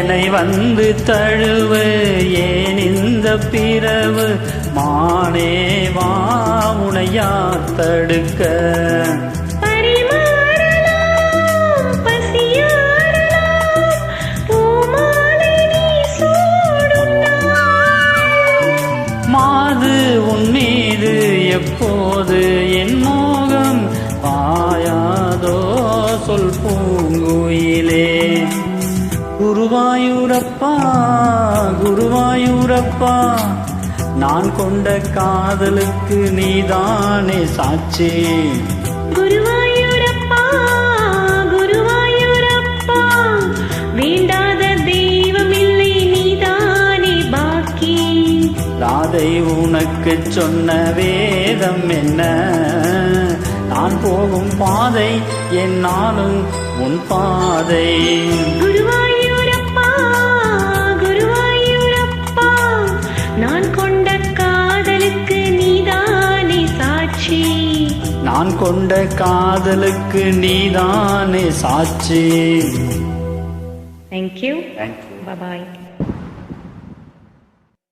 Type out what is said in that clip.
என்னை வந்து தழுவு ஏன் இந்த பிறவு மானே வா உனையா தடுக்க மாது உன் மீது எப்போது என் மோகம் பாயாதோ சொல் பூங்குயிலே குருவாயூரப்பா குருவாயூரப்பா நான் கொண்ட காதலுக்கு நீதானே சாட்சி குருவாயூரப்பா குருவாயூரப்பா வேண்டாத தெய்வம் இல்லை நீதானே பாக்கி ராதை உனக்கு சொன்ன வேதம் என்ன நான் போகும் பாதை என்னாலும் உன் பாதை குருவாயூரப்பா குருவாயூரப்பா நான் கொண்ட காதலுக்கு நீதானே சாட்சி நான் கொண்ட காதலுக்கு நீதானே சாட்சி Thank you. Thank you. Bye bye.